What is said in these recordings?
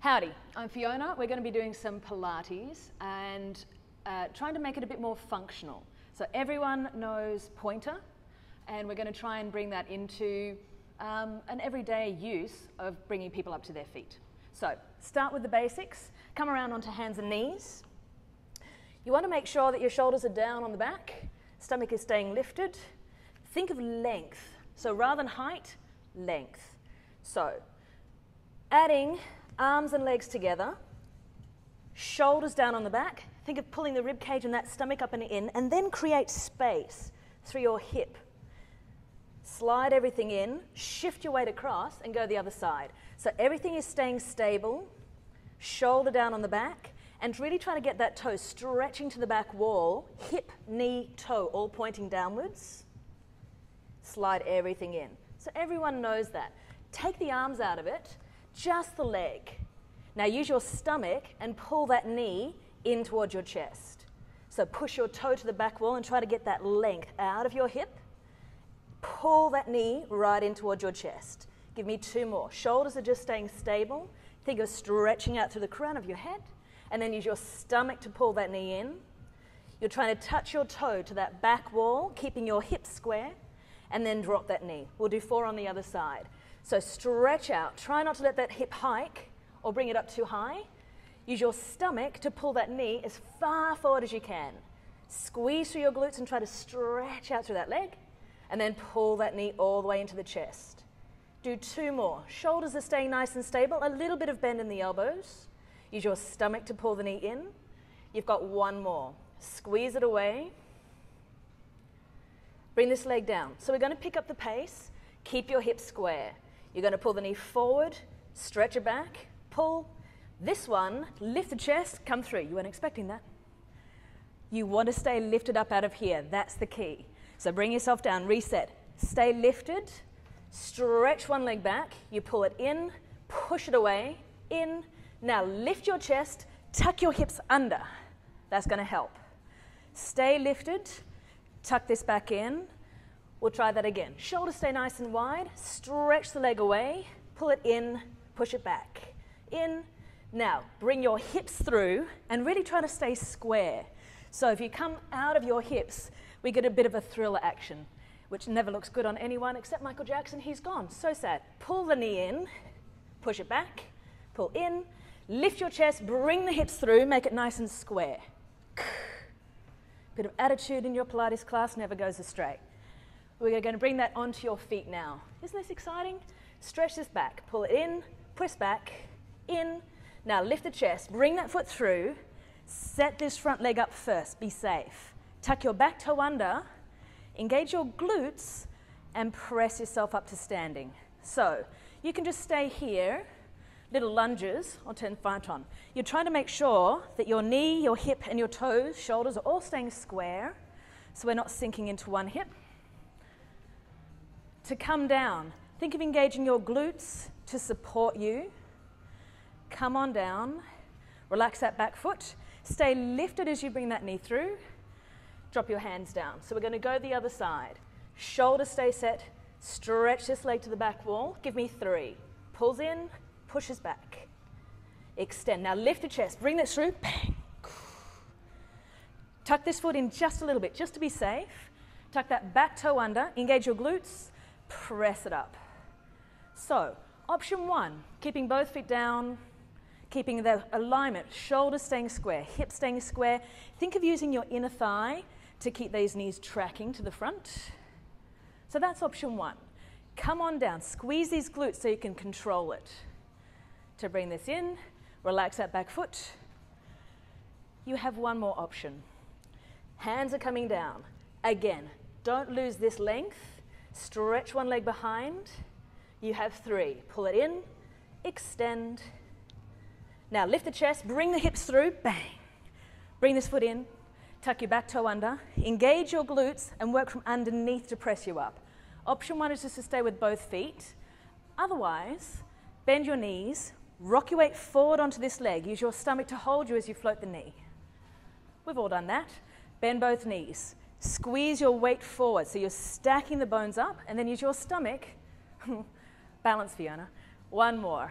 Howdy, I'm Fiona. We're going to be doing some Pilates and trying to make it a bit more functional. So everyone knows pointer, and we're going to try and bring that into an everyday use of bringing people up to their feet. So start with the basics. Come around onto hands and knees. You want to make sure that your shoulders are down on the back, stomach is staying lifted. Think of length. So rather than height, length. So adding arms and legs together, shoulders down on the back. Think of pulling the rib cage and that stomach up and in, and then create space through your hip. Slide everything in, shift your weight across, and go the other side. So everything is staying stable, shoulder down on the back, and really try to get that toe stretching to the back wall, hip, knee, toe, all pointing downwards. Slide everything in. So everyone knows that. Take the arms out of it, just the leg. Now use your stomach and pull that knee in towards your chest. So push your toe to the back wall and try to get that length out of your hip. Pull that knee right in towards your chest. Give me two more. Shoulders are just staying stable. Think of stretching out through the crown of your head, and then use your stomach to pull that knee in. You're trying to touch your toe to that back wall, keeping your hips square, and then drop that knee. We'll do 4 on the other side. So stretch out. Try not to let that hip hike or bring it up too high. Use your stomach to pull that knee as far forward as you can. Squeeze through your glutes and try to stretch out through that leg, and then pull that knee all the way into the chest. Do 2 more. Shoulders are staying nice and stable. A little bit of bend in the elbows. Use your stomach to pull the knee in. You've got 1 more. Squeeze it away. Bring this leg down. So we're going to pick up the pace. Keep your hips square. You're going to pull the knee forward, stretch it back, pull. This one, lift the chest, come through. You weren't expecting that. You want to stay lifted up out of here. That's the key. So bring yourself down, reset. Stay lifted, stretch one leg back. You pull it in, push it away, in. Now lift your chest, tuck your hips under. That's going to help. Stay lifted, tuck this back in. We'll try that again. Shoulders stay nice and wide. Stretch the leg away. Pull it in. Push it back. In. Now, bring your hips through and really try to stay square. So if you come out of your hips, we get a bit of a thriller action, which never looks good on anyone except Michael Jackson. He's gone. So sad. Pull the knee in. Push it back. Pull in. Lift your chest. Bring the hips through. Make it nice and square. Bit of attitude in your Pilates class never goes astray. We're going to bring that onto your feet now. Isn't this exciting? Stretch this back. Pull it in, push back, in. Now lift the chest. Bring that foot through. Set this front leg up first. Be safe. Tuck your back toe under. Engage your glutes and press yourself up to standing. So you can just stay here. Little lunges or 10 phaeton. You're trying to make sure that your knee, your hip, and your toes, shoulders are all staying square, so we're not sinking into one hip. To come down, think of engaging your glutes to support you. Come on down. Relax that back foot. Stay lifted as you bring that knee through. Drop your hands down. So we're going to go the other side. Shoulders stay set. Stretch this leg to the back wall. Give me 3. Pulls in, pushes back. Extend. Now lift the chest. Bring this through. Bang. Tuck this foot in just a little bit, just to be safe. Tuck that back toe under. Engage your glutes. Press it up. So, option 1, keeping both feet down, keeping the alignment, shoulders staying square, hips staying square. Think of using your inner thigh to keep these knees tracking to the front. So that's option 1. Come on down, squeeze these glutes so you can control it. To bring this in, relax that back foot. You have 1 more option. Hands are coming down. Again, don't lose this length. Stretch one leg behind. You have 3. Pull it in, extend. Now lift the chest, bring the hips through, bang. Bring this foot in, tuck your back toe under, engage your glutes and work from underneath to press you up. Option 1 is just to stay with both feet. Otherwise, bend your knees, rock your weight forward onto this leg. Use your stomach to hold you as you float the knee. We've all done that. Bend both knees. Squeeze your weight forward, so you're stacking the bones up, and then use your stomach. Balance, Fiona. 1 more.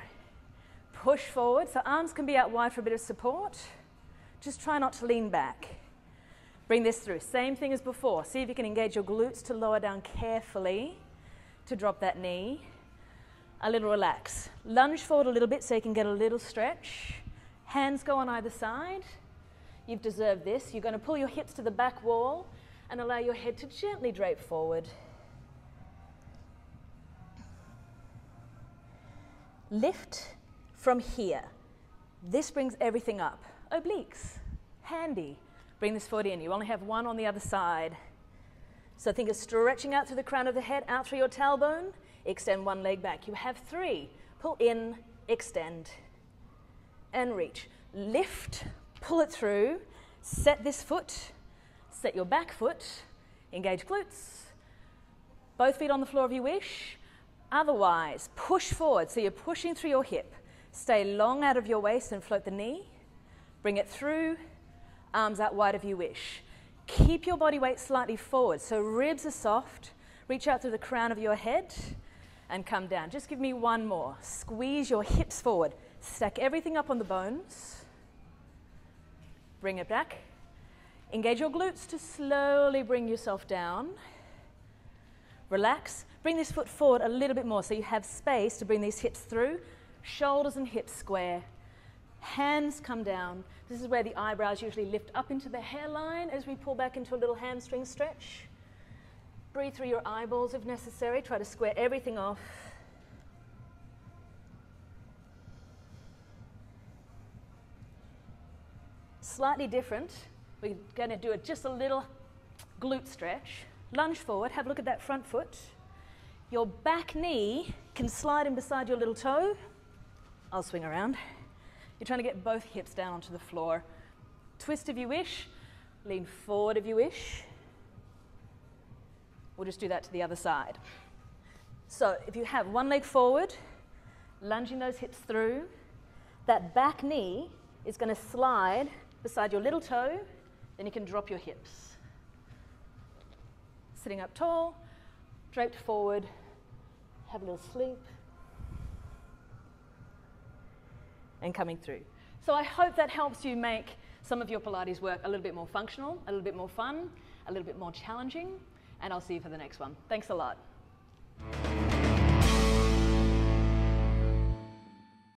Push forward, so arms can be out wide for a bit of support. Just try not to lean back. Bring this through, same thing as before. See if you can engage your glutes to lower down carefully, to drop that knee. A little relax. Lunge forward a little bit so you can get a little stretch. Hands go on either side. You've deserved this. You're going to pull your hips to the back wall and allow your head to gently drape forward. Lift from here. This brings everything up. Obliques, handy. Bring this foot in. You only have one on the other side. So think of stretching out through the crown of the head, out through your tailbone. Extend one leg back. You have three. Pull in, extend, and reach. Lift, pull it through. Set this foot. Set your back foot. Engage glutes. Both feet on the floor if you wish. Otherwise, push forward. So you're pushing through your hip. Stay long out of your waist and float the knee. Bring it through. Arms out wide if you wish. Keep your body weight slightly forward. So ribs are soft. Reach out through the crown of your head and come down. Just give me one more. Squeeze your hips forward. Stack everything up on the bones. Bring it back. Engage your glutes to slowly bring yourself down. Relax. Bring this foot forward a little bit more so you have space to bring these hips through. Shoulders and hips square. Hands come down. This is where the eyebrows usually lift up into the hairline as we pull back into a little hamstring stretch. Breathe through your eyeballs if necessary. Try to square everything off. Slightly different. We're going to do it just a little glute stretch. Lunge forward. Have a look at that front foot. Your back knee can slide in beside your little toe. I'll swing around. You're trying to get both hips down onto the floor. Twist if you wish. Lean forward if you wish. We'll just do that to the other side. So if you have one leg forward, lunging those hips through, that back knee is going to slide beside your little toe, then you can drop your hips. Sitting up tall, draped forward, have a little sleep, and coming through. So I hope that helps you make some of your Pilates work a little bit more functional, a little bit more fun, a little bit more challenging, and I'll see you for the next one. Thanks a lot.